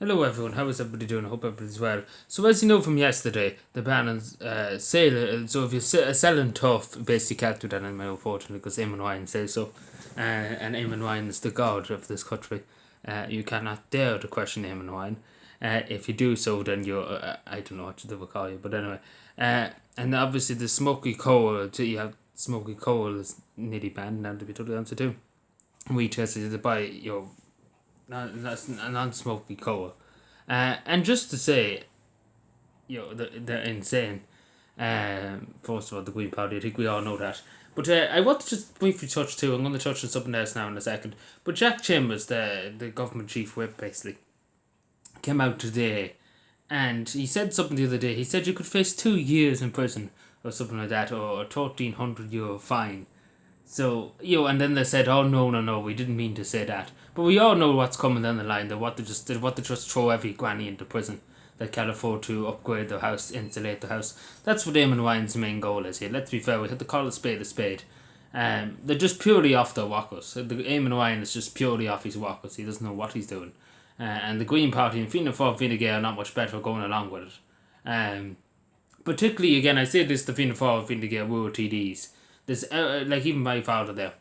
Hello everyone, how is everybody doing? I hope everybody's well. So as you know from yesterday, the ban on sale, so if you're selling tough, basically can't do that anymore unfortunately because Eamon Ryan says so. And Eamon Ryan is the god of this country. You cannot dare to question Eamon Ryan. If you do so, then you're, I don't know what they will call you, but anyway. And obviously the smoky coal, you have smoky coal is nearly banned now to be totally honest too. We tested to buy, that's non-smoky coal. And just to say, they're insane. First of all, the Green Party, I think we all know that. But I want to just briefly touch too. I'm going to touch on something else now in a second. But Jack Chambers, the government chief whip, basically came out today, and he said something the other day. He said you could face 2 years in prison or something like that, or a €1,300 fine. So, and then they said, "Oh no, no, no, we didn't mean to say that." But we all know what's coming down the line. They want to just throw every granny into prison that can't afford to upgrade their house, insulate the house. That's what Eamon Ryan's main goal is here. Let's be fair, we have to call a spade a spade. They're just purely off their walkers. Eamon Ryan is just purely off his walkers. He doesn't know what he's doing. And the Green Party and Fianna Fáil Fine Gael are not much better going along with it. Particularly, again, I say this to Fianna Fáil Fine Gael rural TDs. There's like even my father there,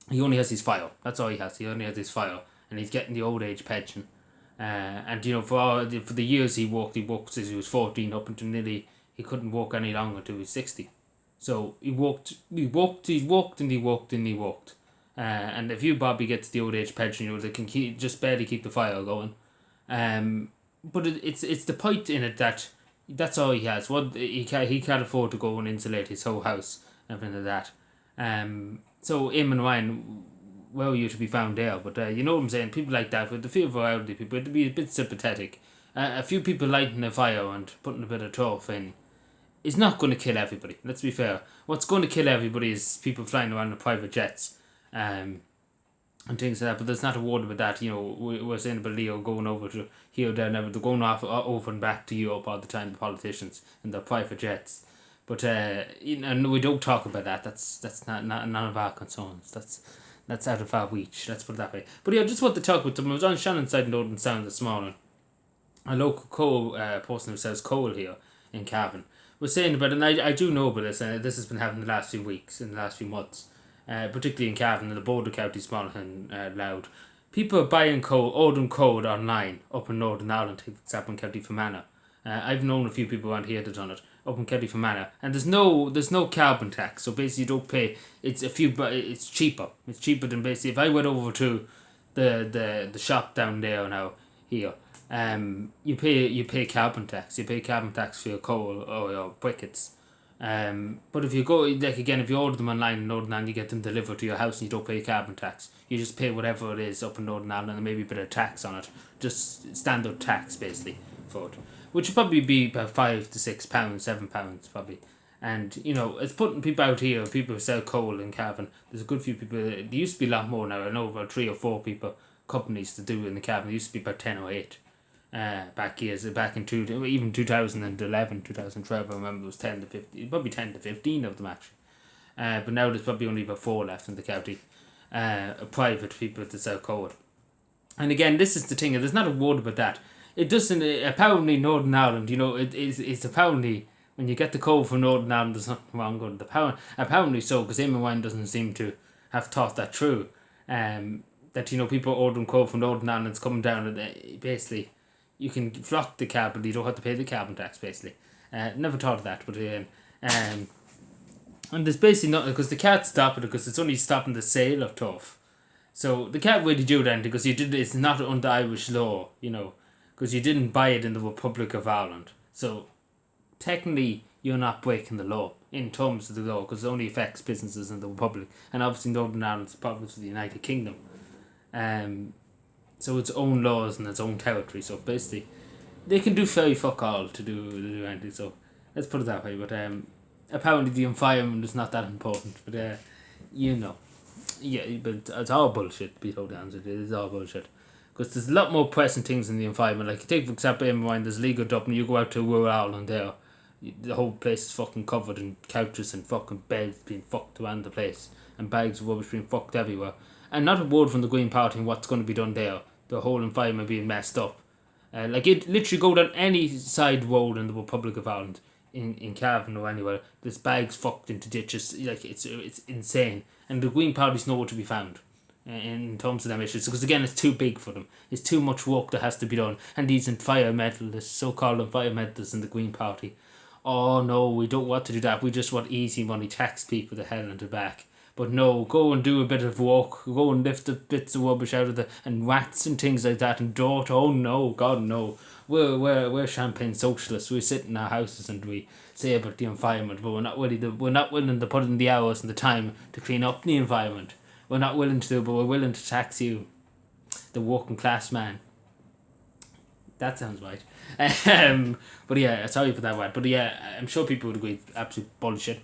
he only has his file. That's all he has. He only has his file, and he's getting the old age pension. And for the years he worked since he was 14 up until nearly he couldn't work any longer until he was 60. So he worked, and he worked and he worked. And if you Bobby gets the old age pension, they can just barely keep the file going. But it's the point in it that that's all he has. What he can't afford to go and insulate his whole house and everything like that. So Eamon Ryan, well, you to be found there, but you know what I'm saying. People like that with the fear of elderly people, it'd be a bit sympathetic. A few people lighting a fire and putting a bit of turf in is not going to kill everybody. Let's be fair. What's going to kill everybody is people flying around in private jets. And things like that, but there's not a word about that. We're saying about Leo going over to here, there, never. They're going off over and back to Europe all the time, the politicians, in their private jets. But we don't talk about that. That's not none of our concerns. That's out of our reach. Let's put it that way. But I just want to talk with them. I was on Shannon Side Northern Sound this morning. A local coal person who sells coal here in Cavan was saying about it, and I do know about this, and this has been happening the last few weeks, in the last few months, particularly in Cavan and the border counties, Monaghan, Loud. People are buying coal, ordering coal online up in Northern Ireland, it's up in County Fermanagh. I've known a few people around here that done it up in County Fermanagh, and there's no carbon tax, so basically you don't pay. It's cheaper. It's cheaper than basically if I went over to the shop down there now here. You pay carbon tax. You pay carbon tax for your coal or your briquettes. But if you go like again, if you order them online in Northern Ireland, you get them delivered to your house and you don't pay carbon tax. You just pay whatever it is up in Northern Ireland and maybe a bit of tax on it, just standard tax basically for it, which would probably be about £5 to £6, £7 probably. And it's putting people out here. People who sell coal in Cavan. There's a good few people. There used to be a lot more now. I know about 3 or 4 people companies to do in the Cavan. There used to be about 10 or 8 back in 2011, 2012. I remember it was 10 to 15, probably 10 to 15 of them actually. But now there's probably only about 4 left in the county. Private people to sell coal. And again, this is the thing. There's not a word about that. It doesn't. Apparently, Northern Ireland. It's apparently when you get the coal from Northern Ireland, there's nothing wrong with the apparently so, because Eamon Ryan doesn't seem to have thought that through. That people ordering coal from Northern Ireland, it's coming down, and basically you can flock the carbon. You don't have to pay the carbon tax. Basically, never thought of that. But and there's basically not, because they can't stop it because it's only stopping the sale of turf. So they can't really do that because it's not under Irish law, because you didn't buy it in the Republic of Ireland. So technically you're not breaking the law in terms of the law, because it only affects businesses in the Republic, and obviously Northern Ireland's a province of the United Kingdom. So its own laws and its own territory. So basically, they can do very fuck all to do anything. So let's put it that way. But apparently the environment is not that important. But yeah, but it's all bullshit. To be totally honest, it is all bullshit. Because there's a lot more pressing things in the environment. Like, take for example, in mind, there's legal Dublin. You go out to rural Ireland there, the whole place is fucking covered in couches and fucking beds being fucked around the place, and bags of rubbish being fucked everywhere. And not a word from the Green Party on what's going to be done there. The whole environment being messed up. Like it literally go down any side road in the Republic of Ireland, in Cavan or anywhere. There's bags fucked into ditches. Like it's insane, and the Green Party's nowhere to be found in terms of them issues, because again it's too big for them. It's too much work that has to be done, and these environmentalists, so-called environmentalists in the Green Party, oh no, we don't want to do that. We just want easy money, tax people to hell and to back. But no, go and do a bit of work. Go and lift the bits of rubbish out of the and rats and things like that and dirt. Oh no, God no. We're champagne socialists. We sit in our houses and we say about the environment, but we're not willing to put in the hours and the time to clean up the environment. We're not willing to, but we're willing to tax you, the working class man. That sounds right. But yeah, sorry for that word. But yeah, I'm sure people would agree. Absolute bullshit.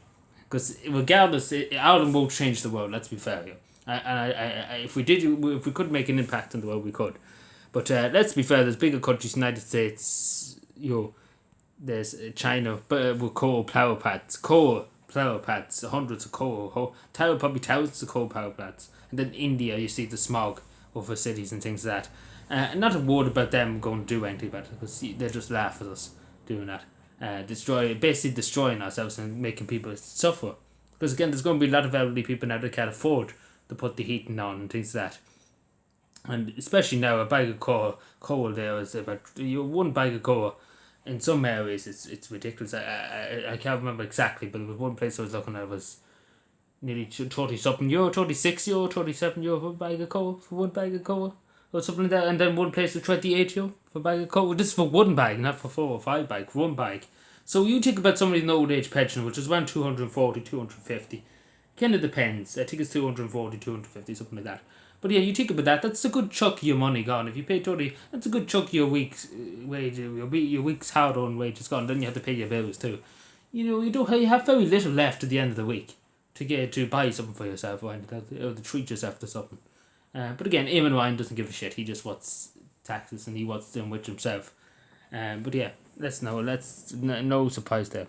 Because regardless, Ireland won't change the world. Let's be fair here. If we could make an impact on the world, we could. But let's be fair. There's bigger countries, United States. There's China, but with coal power plants, hundreds of probably thousands of coal power plants, and then India. You see the smog over cities and things like that. Not a word about them going to do anything about it, because they just laugh at us doing that. Basically destroying ourselves and making people suffer. Because again, there's going to be a lot of elderly people now that can't afford to put the heating on and things like that. And especially now, a bag of coal there is about one bag of coal. In some areas, it's ridiculous. I can't remember exactly, but there was one place I was looking at was nearly 30 something euro, 36 euro, 37 euro for a bag of coal, for one bag of coal, or something like that. And then one place was 28 euro for a bag of coal. This is for one bag, not for 4 or 5 bags, one bag. So you think about somebody in old age pension, which is around 240, 250. Kind of depends. I think it's 240, 250, something like that. But yeah, you think about that. That's a good chunk of your money gone. If you pay 30, that's a good chunk of your week's wage, your week's hard-earned wages gone. Then you have to pay your bills too. You have very little left at the end of the week to buy something for yourself or to treat yourself to something. But again, Eamon Ryan doesn't give a shit. He just wants taxes and he wants to do them with himself. But yeah, no surprise there.